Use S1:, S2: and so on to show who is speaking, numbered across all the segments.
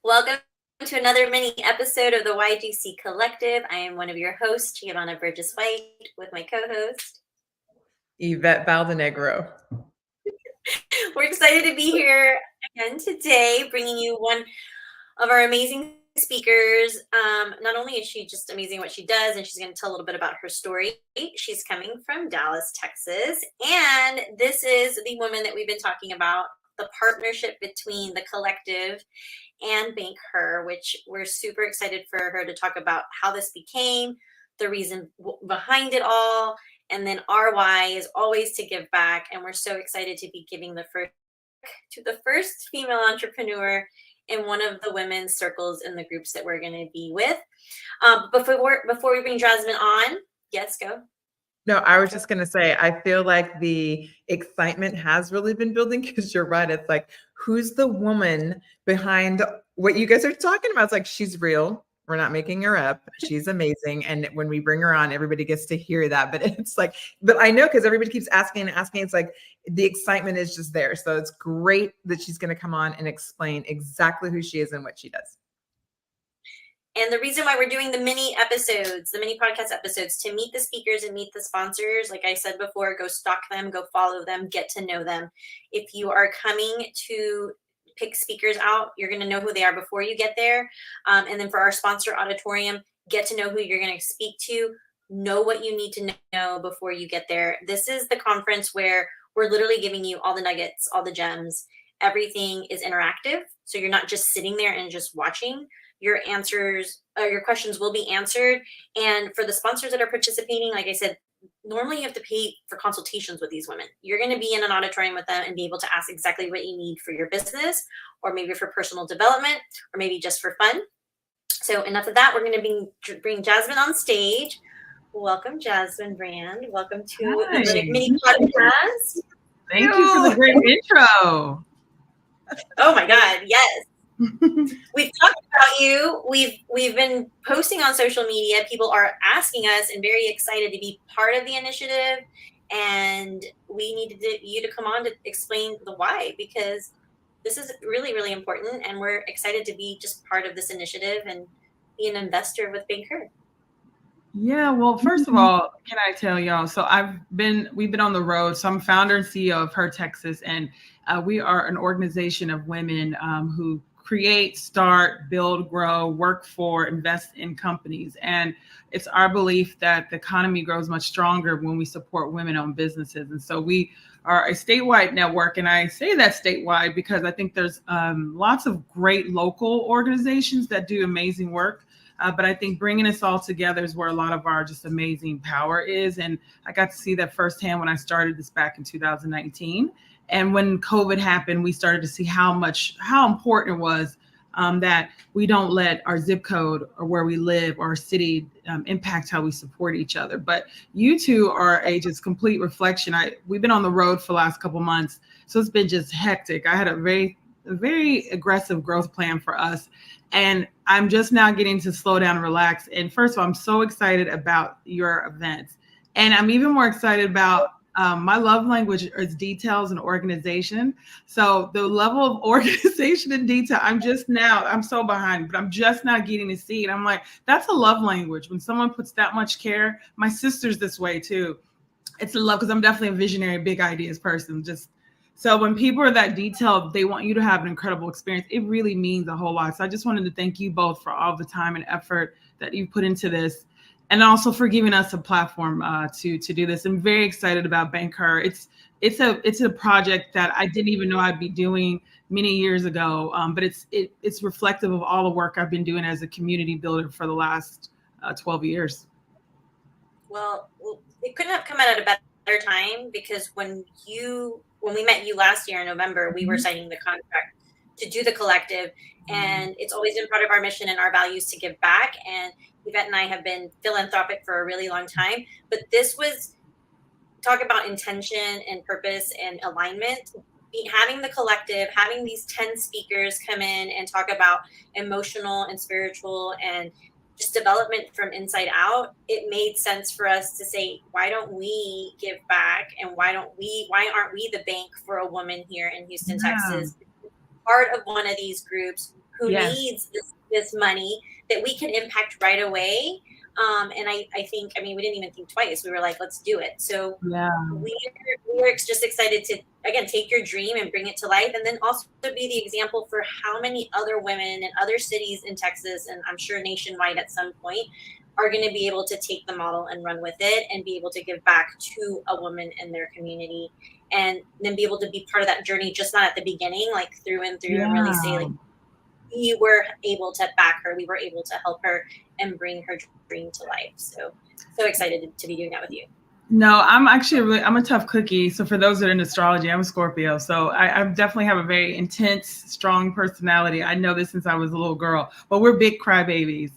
S1: Welcome to another mini episode of the YGC Collective. I am one of your hosts, Geovanna Burgess White, with my co-host,
S2: Yvette Valdenegro.
S1: We're excited to be here again today, bringing you one of our amazing speakers. Not only is she just amazing what she does, and she's going to tell a little bit about her story. She's coming from Dallas, Texas, and this is the woman that we've been talking about, the partnership between the Collective and BankHer, which we're super excited for her to talk about how this became, the reason behind it all, and then our why is always to give back. And we're so excited to be giving the first female entrepreneur in one of the women's circles in the groups that we're going to be with. Before we bring Jasmine on, yes, go.
S2: No, I was just going to say, I feel like the excitement has really been building because you're right. It's like, who's the woman behind what you guys are talking about? It's like, she's real. We're not making her up. She's amazing. And when we bring her on, everybody gets to hear that. But it's like, but I know because everybody keeps asking and asking. It's like the excitement is just there. So it's great that she's going to come on and explain exactly who she is and what she does.
S1: And the reason why we're doing the mini episodes, the mini podcast episodes, to meet the speakers and meet the sponsors. Like I said before, go stalk them, go follow them, get to know them. If you are coming to pick speakers out, you're going to know who they are before you get there. And then for our sponsor auditorium, get to know who you're going to speak to, know what you need to know before you get there. This is the conference where we're literally giving you all the nuggets, all the gems. Everything is interactive. So you're not just sitting there and just watching. Your questions will be answered. And for the sponsors that are participating, like I said, normally you have to pay for consultations with these women. You're going to be in an auditorium with them and be able to ask exactly what you need for your business, or maybe for personal development, or maybe just for fun. So enough of that. We're going to bring Jasmine on stage. Welcome, Jasmine Brand. Welcome to the mini podcast.
S3: Thank you for the great intro.
S1: Oh my God, yes. We've talked about you. We've been posting on social media. People are asking us and very excited to be part of the initiative. And we needed you to come on to explain the why, because this is really, really important. And we're excited to be just part of this initiative and be an investor with BankHer.
S3: Yeah, well, first of all, can I tell y'all? So we've been on the road. So I'm founder and CEO of HER Texas, and we are an organization of women who create, start, build, grow, work for, invest in companies. And it's our belief that the economy grows much stronger when we support women-owned businesses. And so we are a statewide network. And I say that statewide because I think there's lots of great local organizations that do amazing work. But I think bringing us all together is where a lot of our just amazing power is. And I got to see that firsthand when I started this back in 2019. And when COVID happened, we started to see how important it was that we don't let our zip code or where we live or our city impact how we support each other. But you two are a just complete reflection. We've been on the road for the last couple months, so it's been just hectic. I had a very aggressive growth plan for us. And I'm just now getting to slow down and relax. And first of all, I'm so excited about your events. And I'm even more excited about my love language is details and organization. So the level of organization and detail, I'm so behind, but I'm just now getting to see it. I'm like, that's a love language. When someone puts that much care, my sister's this way too. It's a love, because I'm definitely a visionary, big ideas person. So when people are that detailed, they want you to have an incredible experience. It really means a whole lot. So I just wanted to thank you both for all the time and effort that you put into this, and also for giving us a platform to do this. I'm very excited about BankHer. It's a project that I didn't even know I'd be doing many years ago, but it's reflective of all the work I've been doing as a community builder for the last 12 years.
S1: Well, it couldn't have come out at a better time, because when we met you last year in November, we were signing the contract to do the collective, and it's always been part of our mission and our values to give back. And Yvette and I have been philanthropic for a really long time, but this was talk about intention and purpose and alignment. Having the collective, having these 10 speakers come in and talk about emotional and spiritual and just development from inside out, it made sense for us to say, why don't we give back, and why aren't we the bank for a woman here in Houston, Texas, part of one of these groups who
S3: Yes.
S1: needs this money that we can impact right away. And I think, I mean, we didn't even think twice. We were like, let's do it. So
S3: Yeah.
S1: we're just excited to, again, take your dream and bring it to life. And then also be the example for how many other women in other cities in Texas, and I'm sure nationwide at some point, are going to be able to take the model and run with it and be able to give back to a woman in their community, and then be able to be part of that journey, just not at the beginning, like through and through, and really say, like, we were able to back her, we were able to help her and bring her dream to life. So excited to be doing that with you.
S3: No, I'm actually I'm a tough cookie. So for those that are in astrology, I'm a Scorpio. So I definitely have a very intense, strong personality. I know this since I was a little girl, but we're big crybabies.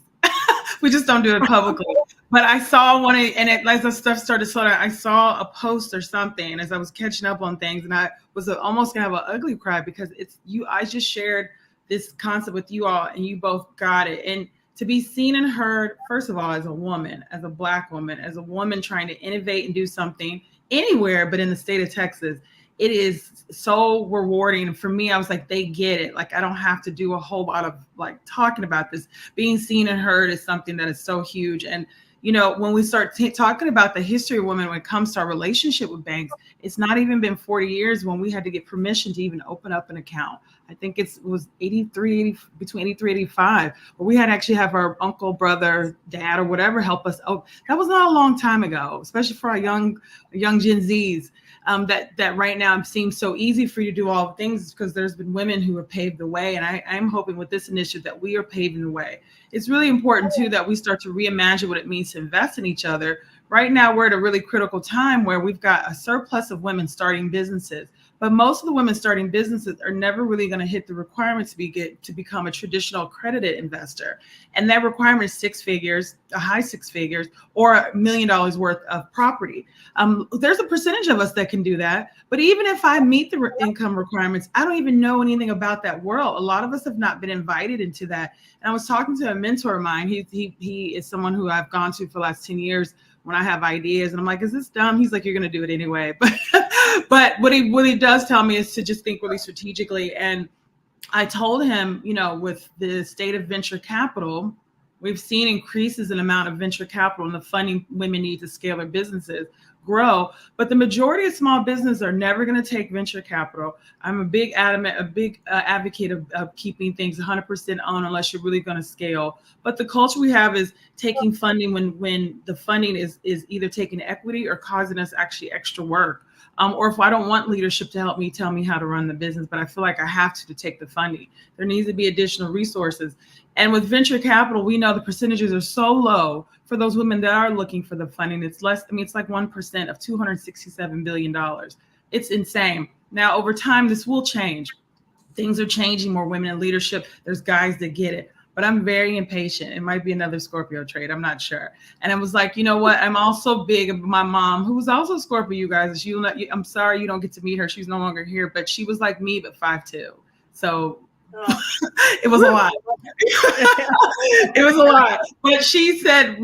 S3: We just don't do it publicly. But I saw one, and as the stuff started to slow down, I saw a post or something, and as I was catching up on things, and I was almost gonna have an ugly cry, because it's you. I just shared this concept with you all, and you both got it. And to be seen and heard, first of all, as a woman, as a Black woman, as a woman trying to innovate and do something anywhere but in the state of Texas, it is so rewarding. And for me, I was like, they get it. Like, I don't have to do a whole lot of like talking about this. Being seen and heard is something that is so huge. And you know, when we start talking about the history of women when it comes to our relationship with banks, it's not even been 40 years when we had to get permission to even open up an account. I think it was between 83, 85, where we had to actually have our uncle, brother, dad, or whatever help us. Oh, that was not a long time ago, especially for our young Gen Zs. That right now it seems so easy for you to do all the things, because there's been women who have paved the way. And I'm hoping with this initiative that we are paving the way. It's really important too that we start to reimagine what it means to invest in each other. Right now, we're at a really critical time where we've got a surplus of women starting businesses. But most of the women starting businesses are never really going to hit the requirements to become a traditional accredited investor. And that requirement is 6 figures, a high 6 figures, or $1 million worth of property. There's a percentage of us that can do that. But even if I meet the income requirements, I don't even know anything about that world. A lot of us have not been invited into that. And I was talking to a mentor of mine. He is someone who I've gone to for the last 10 years when I have ideas, and I'm like, is this dumb? He's like, you're going to do it anyway. But what he does tell me is to just think really strategically. And I told him, you know, with the state of venture capital, we've seen increases in amount of venture capital and the funding women need to scale their businesses grow. But the majority of small businesses are never going to take venture capital. I'm a big advocate of keeping things 100% on unless you're really going to scale. But the culture we have is taking funding when the funding is either taking equity or causing us actually extra work. Or if I don't want leadership to help me tell me how to run the business, but I feel like I have to take the funding. There needs to be additional resources. And with venture capital, we know the percentages are so low for those women that are looking for the funding. It's less, I mean, it's like 1% of $267 billion. It's insane. Now, over time, this will change. Things are changing, more women in leadership. There's guys that get it. But I'm very impatient. It might be another Scorpio trait. I'm not sure. And I was like, you know what? I'm also big. My mom, who was also Scorpio, you guys, I'm sorry you don't get to meet her. She's no longer here, but she was like me, but 5'2". So it was a lot. It was a lot. But she said,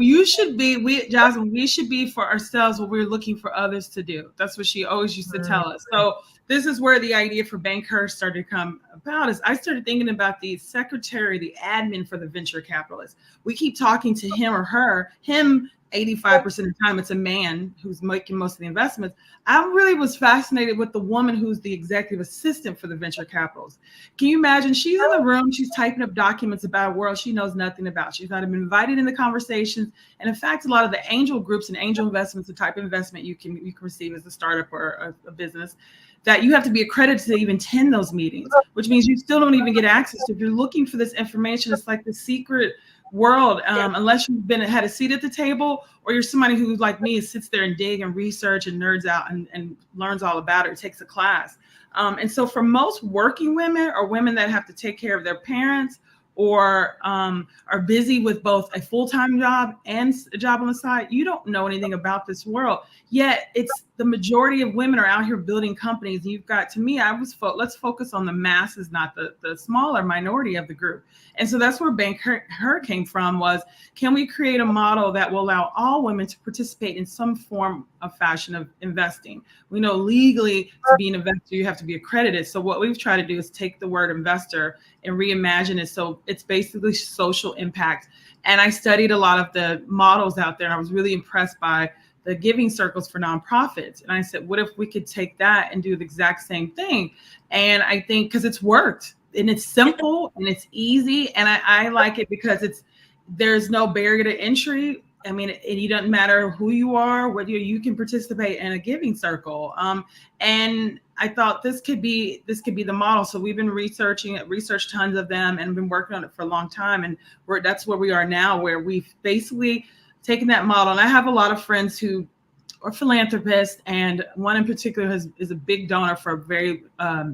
S3: Jasmine, we should be for ourselves what we're looking for others to do. That's what she always used to tell us. So this is where the idea for BankHer started to come about. Is I started thinking about the secretary, the admin for the venture capitalist. We keep talking to him or her. Him 85% of the time, it's a man who's making most of the investments. I really was fascinated with the woman who's the executive assistant for the venture capitals. Can you imagine? She's in the room, she's typing up documents about a world she knows nothing about. She's not even invited in the conversations. And in fact, a lot of the angel groups and angel investments, the type of investment you can receive as a startup or a business, that you have to be accredited to even attend those meetings, which means you still don't even get access to. If you're looking for this information, it's like the secret world, unless you've had a seat at the table, or you're somebody who, like me, sits there and dig and research and nerds out and learns all about it, or takes a class. And so for most working women, or women that have to take care of their parents, or are busy with both a full-time job and a job on the side, you don't know anything about this world. Yet it's the majority of women are out here building companies. You've got, to me, let's focus on the masses, not the smaller minority of the group. And so that's where BankHer came from, was, can we create a model that will allow all women to participate in some form of fashion of investing? We know legally to be an investor, you have to be accredited. So what we've tried to do is take the word investor and reimagine it. So it's basically social impact. And I studied a lot of the models out there, and I was really impressed by the giving circles for nonprofits. And I said, what if we could take that and do the exact same thing? And I think because it's worked, and it's simple and it's easy. And I like it because there's no barrier to entry. I mean, it doesn't matter who you are, whether you can participate in a giving circle. And I thought this could be the model. So we've been researched tons of them and been working on it for a long time. And that's where we are now, where we've basically taken that model. And I have a lot of friends who are philanthropists, and one in particular is a big donor for a very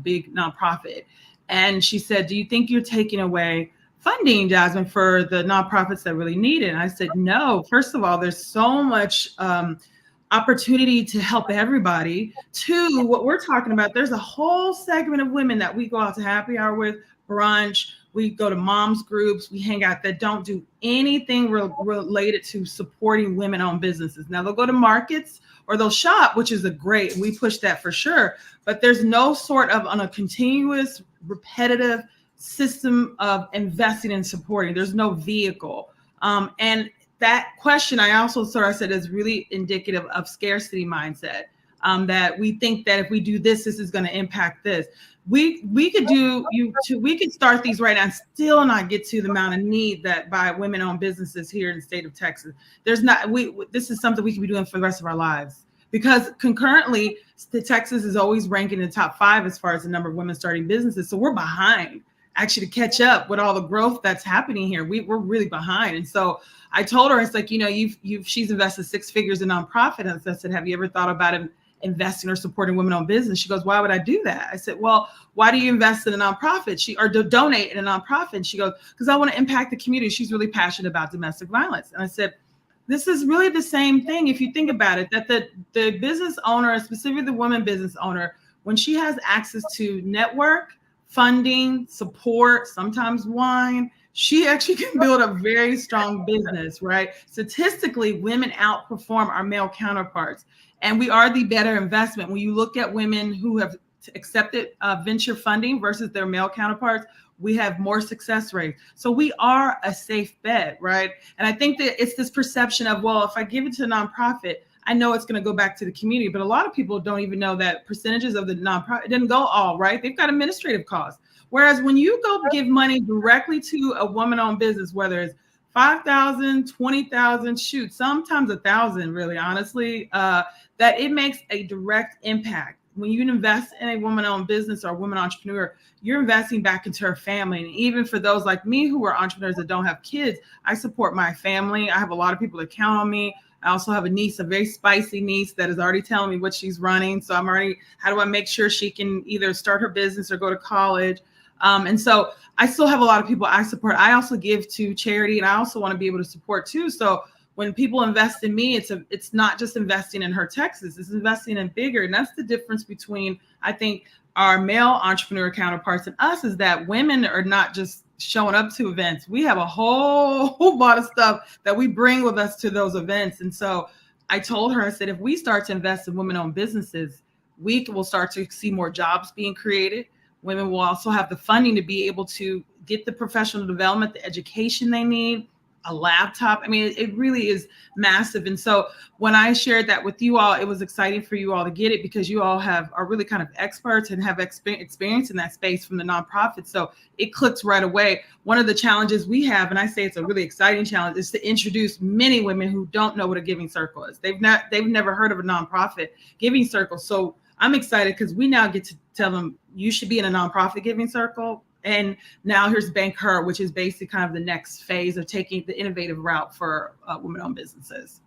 S3: big nonprofit. And she said, do you think you're taking away funding, Jasmine, for the nonprofits that really need it? And I said, no. First of all, there's so much opportunity to help everybody. Two, what we're talking about, there's a whole segment of women that we go out to happy hour with, brunch, we go to moms groups, we hang out, that don't do anything related to supporting women-owned businesses. Now, they'll go to markets or they'll shop, which is great. We push that for sure. But there's no sort of on a continuous, repetitive system of investing and supporting. There's no vehicle. And that question, I also sort of said, is really indicative of scarcity mindset. That we think that if we do this, this is going to impact this. We could start these right now and still not get to the amount of need that by women-owned businesses here in the state of Texas. This is something we could be doing for the rest of our lives, because concurrently, Texas is always ranking in the top 5 as far as the number of women starting businesses. So we're behind actually to catch up with all the growth that's happening here. We're really behind. And so I told her, it's like, she's invested 6 figures in nonprofit. And I said, have you ever thought about investing or supporting women-owned business? She goes, why would I do that? I said, well, why do you invest in a nonprofit? Or donate in a nonprofit? And she goes, because I want to impact the community. She's really passionate about domestic violence. And I said, this is really the same thing. If you think about it, that the business owner, specifically the woman business owner, when she has access to network, funding, support, sometimes wine, she actually can build a very strong business, right? Statistically, women outperform our male counterparts, and we are the better investment. When you look at women who have accepted venture funding versus their male counterparts, we have more success rates. So we are a safe bet, right? And I think that it's this perception of, well, if I give it to a nonprofit, I know it's going to go back to the community. But a lot of people don't even know that percentages of the nonprofit didn't go all right. They've got administrative costs. Whereas when you go give money directly to a woman-owned business, whether it's 5,000, 20,000, shoot, sometimes 1,000, really, honestly, that it makes a direct impact. When you invest in a woman-owned business or a woman entrepreneur, you're investing back into her family. And even for those like me who are entrepreneurs that don't have kids, I support my family. I have a lot of people that count on me. I also have a niece, a very spicy niece that is already telling me what she's running. So how do I make sure she can either start her business or go to college? And so I still have a lot of people I support. I also give to charity, and I also want to be able to support too. So when people invest in me, it's not just investing in HER Texas, it's investing in bigger. And that's the difference between, I think, our male entrepreneur counterparts and us, is that women are not just showing up to events. We have a whole lot of stuff that we bring with us to those events. And so I told her, I said, if we start to invest in women-owned businesses, we will start to see more jobs being created. Women will also have the funding to be able to get the professional development, the education they need, a laptop. I mean, it really is massive. And so when I shared that with you all, it was exciting for you all to get it, because you all are really kind of experts and have experience in that space from the nonprofit. So it clicks right away. One of the challenges we have, and I say it's a really exciting challenge, is to introduce many women who don't know what a giving circle is. They've never heard of a nonprofit giving circle. So I'm excited because we now get to tell them, you should be in a nonprofit giving circle. And now here's BankHer, which is basically kind of the next phase of taking the innovative route for women-owned businesses.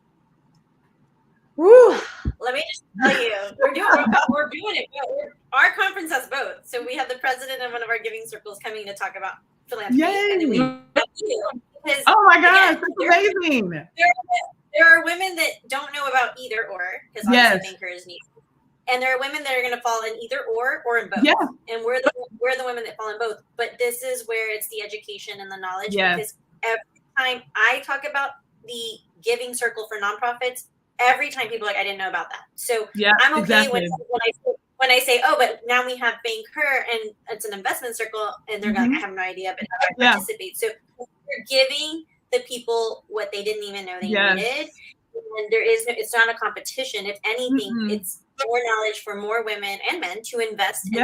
S1: Woo! Let me just tell you, we're doing it. Our conference has both. So we have the president of one of our giving circles coming to talk about philanthropy.
S3: Yay!
S1: And then we have you, because,
S3: oh my gosh,
S1: again,
S3: that's amazing.
S1: There are women that don't know about either or, because obviously BankHer is needed. And there are women that are going to fall in either or in both. Yeah. And we're the women that fall in both. But this is where it's the education and the knowledge. Yes. Because every time I talk about the giving circle for nonprofits, every time people are like, I didn't know about that. So I'm okay when when I say, oh, but now we have BankHer and it's an investment circle, and they're like, I have no idea, but how do I participate? So we're giving the people what they didn't even know they needed. And there is no, it's not a competition. If anything, it's more knowledge for more women and men to invest in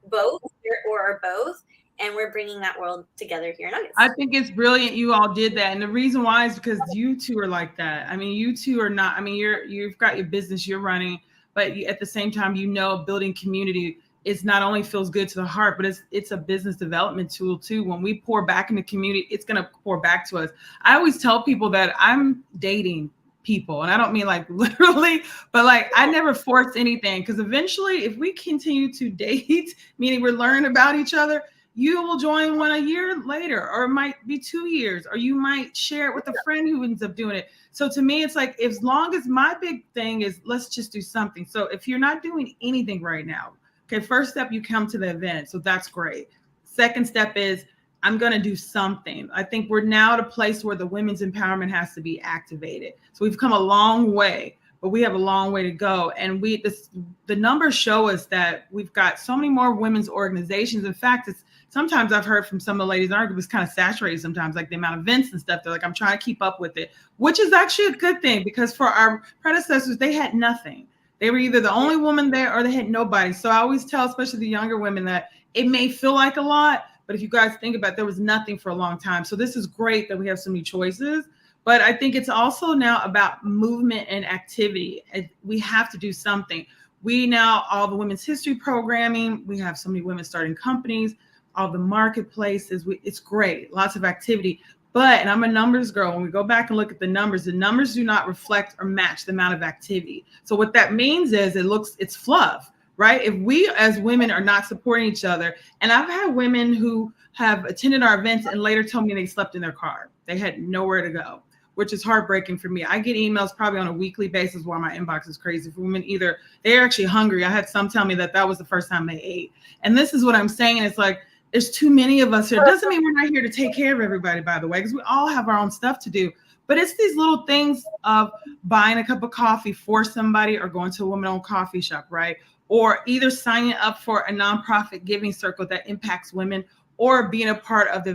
S1: both or both. And we're bringing that world together here in August.
S3: I think it's brilliant you all did that. And the reason why is because you two are like that. I mean, you two are not, I mean, you've got your business you're running, but at the same time, you know, building community is not only feels good to the heart, but it's a business development tool too. When we pour back in the community, it's going to pour back to us. I always tell people that I'm dating people, and I don't mean like literally, but like I never force anything, because eventually if we continue to date, meaning we're learning about each other, you will join one a year later, or it might be 2 years, or you might share it with a friend who ends up doing it. So to me, it's like, as long as my big thing is, let's just do something. So if you're not doing anything right now, okay, first step, you come to the event. So that's great. Second step is, I'm going to do something. I think we're now at a place where the women's empowerment has to be activated. So we've come a long way, but we have a long way to go. And the numbers show us that we've got so many more women's organizations. In fact, sometimes I've heard from some of the ladies, our group is kind of saturated sometimes, like the amount of events and stuff. They're like, I'm trying to keep up with it, which is actually a good thing, because for our predecessors, they had nothing. They were either the only woman there or they had nobody. So I always tell, especially the younger women, that it may feel like a lot, but if you guys think about it, there was nothing for a long time. So this is great that we have so many choices. But I think it's also now about movement and activity. We have to do something. We now, all the women's history programming, we have so many women starting companies, all the marketplaces, it's great, lots of activity. But, and I'm a numbers girl, when we go back and look at the numbers do not reflect or match the amount of activity. So what that means is it's fluff, right? If we as women are not supporting each other, and I've had women who have attended our events and later told me they slept in their car. They had nowhere to go, which is heartbreaking for me. I get emails probably on a weekly basis while my inbox is crazy for women. Either they're actually hungry. I had some tell me that was the first time they ate. And this is what I'm saying. It's like, there's too many of us here. It doesn't mean we're not here to take care of everybody, by the way, because we all have our own stuff to do. But it's these little things of buying a cup of coffee for somebody, or going to a woman-owned coffee shop, right? Or either signing up for a nonprofit giving circle that impacts women, or being a part of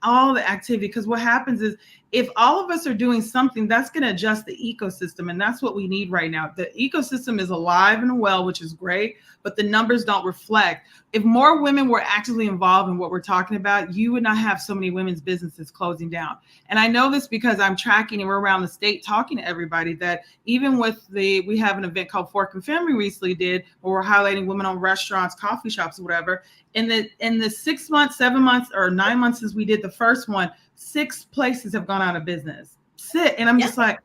S3: all the activity. Because what happens is, if all of us are doing something, that's going to adjust the ecosystem. And that's what we need right now. The ecosystem is alive and well, which is great, but the numbers don't reflect. If more women were actively involved in what we're talking about, you would not have so many women's businesses closing down. And I know this because I'm tracking, and we're around the state talking to everybody, that even with we have an event called 𝗓𝗏 recently did, where we're highlighting women-owned restaurants, coffee shops, whatever. In the 6 months, 7 months, or 9 months since we did the first one, 6 places have gone out of business. And I'm just like,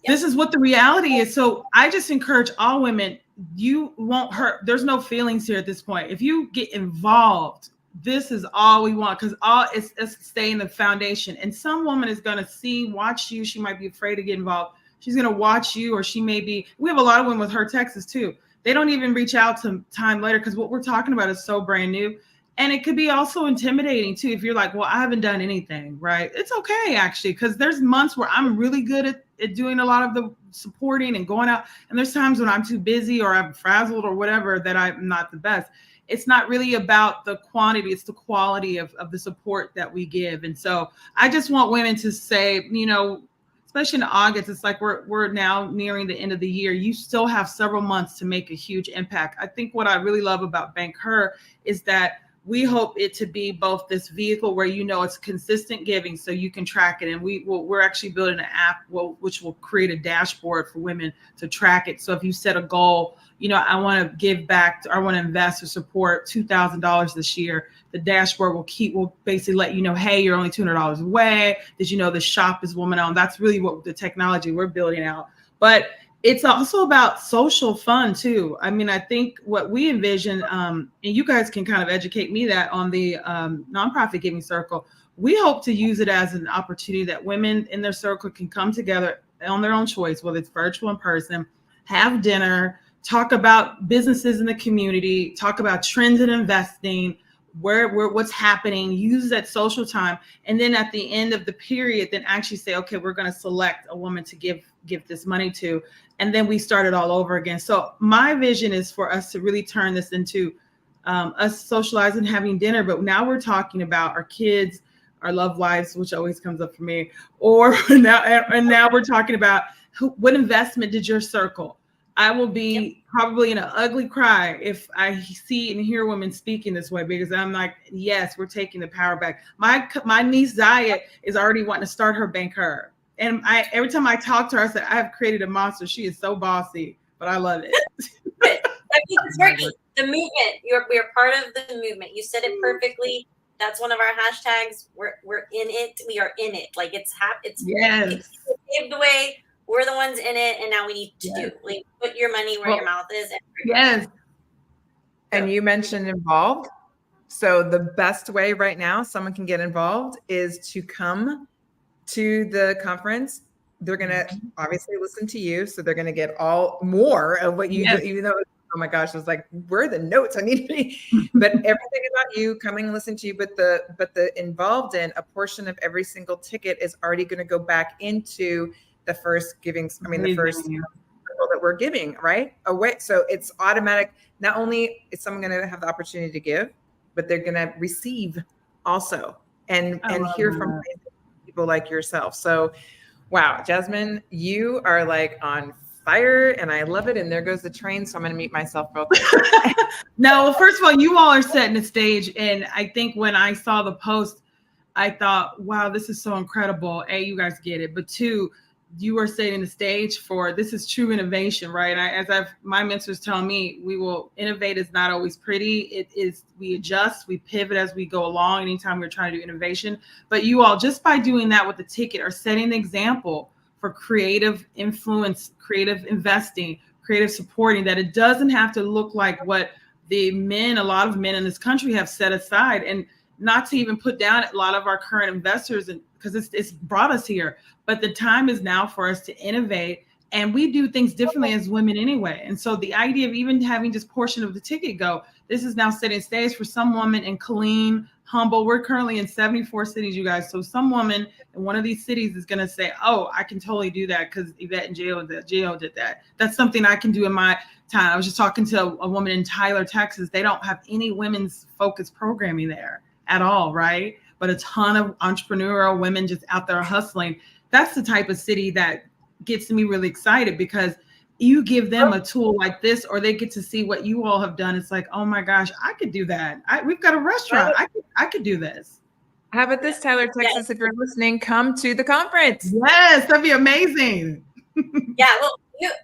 S3: this is what the reality is. So I just encourage all women, you won't hurt. There's no feelings here at this point. If you get involved, this is all we want, because all it's stay in the foundation. And some woman is going to watch you. She might be afraid to get involved. She's going to watch you, or she may be. We have a lot of women with HER Texas too. They don't even reach out to time later, because what we're talking about is so brand new. And it could be also intimidating too, if you're like, well, I haven't done anything, right? It's okay, actually, because there's months where I'm really good at doing a lot of the supporting and going out. And there's times when I'm too busy, or I'm frazzled, or whatever, that I'm not the best. It's not really about the quantity, it's the quality of the support that we give. And so I just want women to say, especially in August, it's like we're now nearing the end of the year. You still have several months to make a huge impact. I think what I really love about BankHer is that we hope it to be both this vehicle where it's consistent giving, so you can track it. And we're actually building an app which will create a dashboard for women to track it. So if you set a goal, I want to give back, I want to invest or support $2,000 this year, the dashboard will basically let you know, hey, you're only $200 away. Did you know the shop is woman-owned? That's really what the technology we're building out. But it's also about social fun too. I mean, I think what we envision, and you guys can kind of educate me that on the nonprofit giving circle, we hope to use it as an opportunity that women in their circle can come together on their own choice, whether it's virtual, in person, have dinner, talk about businesses in the community, talk about trends in investing, what's happening, use that social time. And then at the end of the period, then actually say, okay, we're going to select a woman to give this money to. And then we start it all over again. So my vision is for us to really turn this into us socializing, having dinner. But now we're talking about our kids, our loved wives, which always comes up for me. Or now we're talking about what investment did your circle? I will be probably in an ugly cry if I see and hear women speaking this way, because I'm like, yes, we're taking the power back. My niece Zaya is already wanting to start her BankHer. And every time I talk to her, I said, I have created a monster. She is so bossy, but I love it.
S1: I think it's working. The movement, we are part of the movement. You said it perfectly. That's one of our hashtags. We're in it. We are in it. Like it's paved the way. We're the ones in it, and now we need to do. Like, put your money where your mouth is.
S2: And you mentioned involved. So the best way right now someone can get involved is to come to the conference. They're going to obviously listen to you. So they're going to get more of what you do, even though, oh my gosh, I was like, where are the notes I need to be? But everything about you, coming and listening to you, but the involved in a portion of every single ticket is already going to go back into the first givings. I mean, the first that we're giving away. So it's automatic. Not only is someone going to have the opportunity to give, but they're going to receive also and hear from people like yourself. So, wow, Jasmine, you are like on fire and I love it. And there goes the train. So I'm going to mute myself real quick.
S3: No, well, first of all, you all are setting the stage. And I think when I saw the post, I thought, wow, this is so incredible. A, you guys get it. But two, you are setting the stage for this is true innovation, right? My mentors tell me, innovate is not always pretty. It is, we adjust, we pivot as we go along anytime we're trying to do innovation. But you all, just by doing that with the ticket, are setting an example for creative influence, creative investing, creative supporting, that it doesn't have to look like what a lot of men in this country have set aside. And not to even put down a lot of our current investors, because it's brought us here. But the time is now for us to innovate, and we do things differently as women anyway. And so the idea of even having just portion of the ticket go, this is now setting stage for some woman in Killeen, Humble. We're currently in 74 cities, you guys. So some woman in one of these cities is going to say, oh, I can totally do that because Yvette and Gio did that. That's something I can do in my time. I was just talking to a woman in Tyler, Texas. They don't have any women's focused programming there at all, right? But a ton of entrepreneurial women just out there hustling. That's the type of city that gets me really excited, because you give them a tool like this, or they get to see what you all have done. It's like, oh my gosh, I could do that. We've got a restaurant. I could do this.
S2: How about this, Tyler, Texas? If you're listening, come to the conference.
S3: Yes, that'd be amazing.
S1: Yeah, well,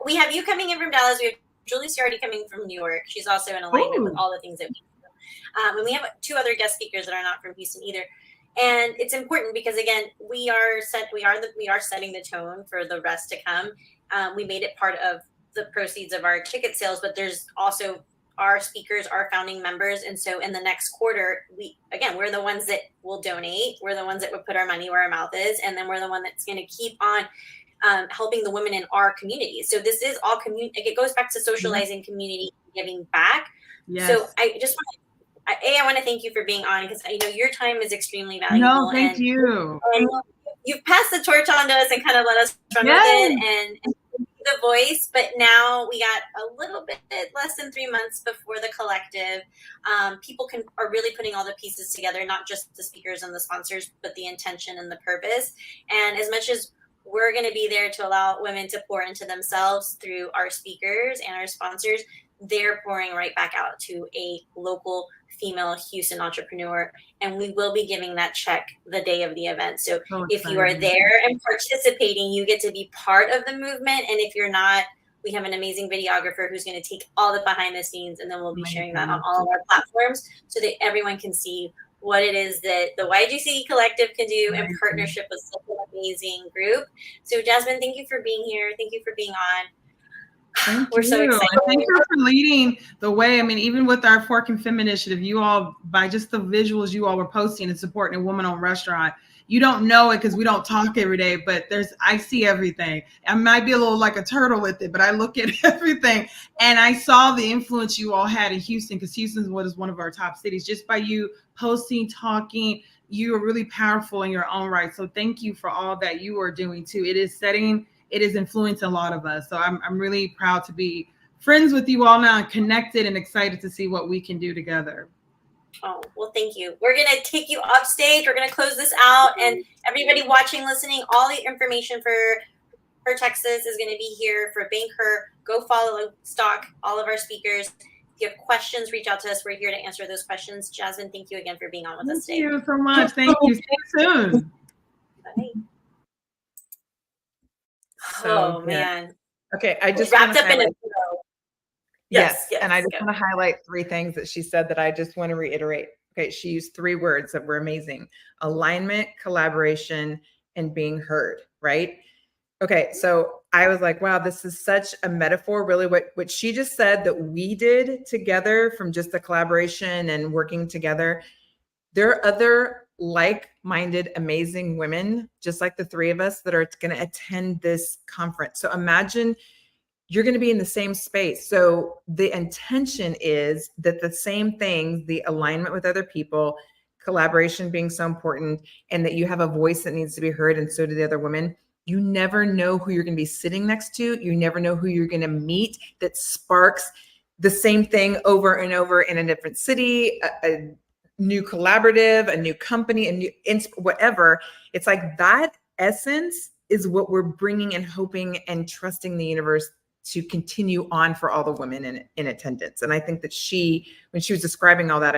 S1: we have you coming in from Dallas. We have Julie Ciardi coming from New York. She's also in alignment with all the things that we do. And we have 2 other guest speakers that are not from Houston either. And it's important because, again, we are setting the tone for the rest to come. We made it part of the proceeds of our ticket sales, but there's also our speakers, our founding members. And so in the next quarter, we're the ones that will donate. We're the ones that would put our money where our mouth is. And then we're the one that's going to keep on helping the women in our community. So this is all community. It goes back to socializing, community, giving back. Yes. So I just want to, I want to thank you for being on, because I know your time is extremely valuable.
S3: No, thank you.
S1: And you've passed the torch on to us and kind of let us run with it and the voice. But now we got a little bit less than 3 months before the collective. People are really putting all the pieces together, not just the speakers and the sponsors, but the intention and the purpose. And as much as we're going to be there to allow women to pour into themselves through our speakers and our sponsors, they're pouring right back out to a local female Houston entrepreneur, and we will be giving that check the day of the event. So if you are there and participating, you get to be part of the movement. And if you're not, we have an amazing videographer who's going to take all the behind the scenes, and then we'll be sharing that on all of our platforms so that everyone can see what it is that the YGC Collective can do in partnership with such an amazing group. So Jasmine, thank you for being here. Thank you for being on.
S3: Thank
S1: We're so
S3: you.
S1: excited.
S3: And thank you for leading the way. I mean, even with our Fork and Femme initiative, you all, by just the visuals you all were posting and supporting a woman-owned restaurant, you don't know it because we don't talk every day, but I see everything. I might be a little like a turtle with it, but I look at everything. And I saw the influence you all had in Houston, because Houston was one of our top cities. Just by you posting, talking, you are really powerful in your own right. So thank you for all that you are doing too. It is influencing a lot of us. So I'm really proud to be friends with you all now and connected and excited to see what we can do together.
S1: Oh, well, thank you. We're going to take you off stage. We're going to close this out. And everybody watching, listening, all the information for HER Texas is going to be here for BankHer. Go follow, stalk all of our speakers. If you have questions, reach out to us. We're here to answer those questions. Jasmine, thank you again for being on with us today.
S3: Thank you so much. Thank you. See you soon.
S1: Bye.
S2: So
S1: Oh, man.
S2: Okay, I just
S1: wrapped
S2: wanna
S1: up in a
S2: highlight-
S1: flow.
S2: Yes,
S1: Yes,
S2: and I just
S1: go.
S2: want to highlight 3 things that she said that I just want to reiterate. Okay, she used 3 words that were amazing: alignment, collaboration, and being heard, right? Okay, so I was like, wow, this is such a metaphor, really what she just said that we did together, from just the collaboration and working together. There are other like-minded, amazing women, just like the 3 of us, that are going to attend this conference. So imagine you're going to be in the same space. So the intention is that the same things, the alignment with other people, collaboration being so important, and that you have a voice that needs to be heard, and so do the other women. You never know who you're going to be sitting next to. You never know who you're going to meet that sparks the same thing over and over in a different city, a new collaborative, a new company, a new whatever. It's like that essence is what we're bringing and hoping and trusting the universe to continue on for all the women in attendance. And I think that when she was describing all that,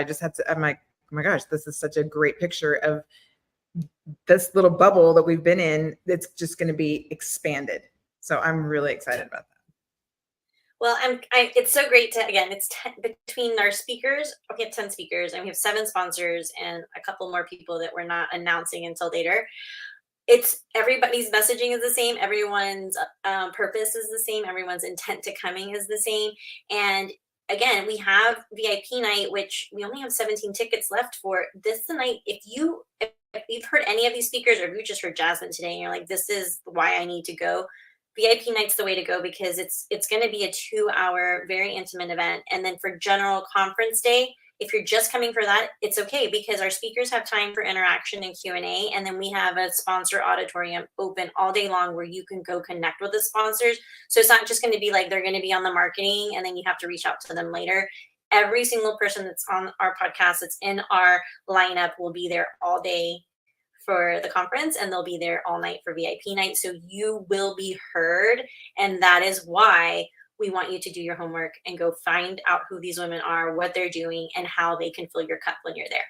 S2: I'm like, oh my gosh, this is such a great picture of this little bubble that we've been in. That's just going to be expanded. So I'm really excited about that.
S1: Well, it's so great to, again, it's between our speakers. We have 10 speakers and we have 7 sponsors and a couple more people that we're not announcing until later. It's everybody's messaging is the same. Everyone's purpose is the same. Everyone's intent to coming is the same. And again, we have VIP night, which we only have 17 tickets left for. This is the night. If you've heard any of these speakers, or if you just heard Jasmine today and you're like, this is why I need to go, VIP night's the way to go, because it's going to be a 2-hour, very intimate event. And then for general conference day, if you're just coming for that, it's okay, because our speakers have time for interaction and Q&A. And then we have a sponsor auditorium open all day long where you can go connect with the sponsors. So it's not just going to be like they're going to be on the marketing and then you have to reach out to them later. Every single person that's on our podcast, that's in our lineup, will be there all day for the conference, and they'll be there all night for VIP night. So you will be heard. And that is why we want you to do your homework and go find out who these women are, what they're doing, and how they can fill your cup when you're there.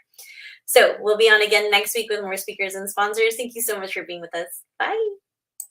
S1: So we'll be on again next week with more speakers and sponsors. Thank you so much for being with us. Bye.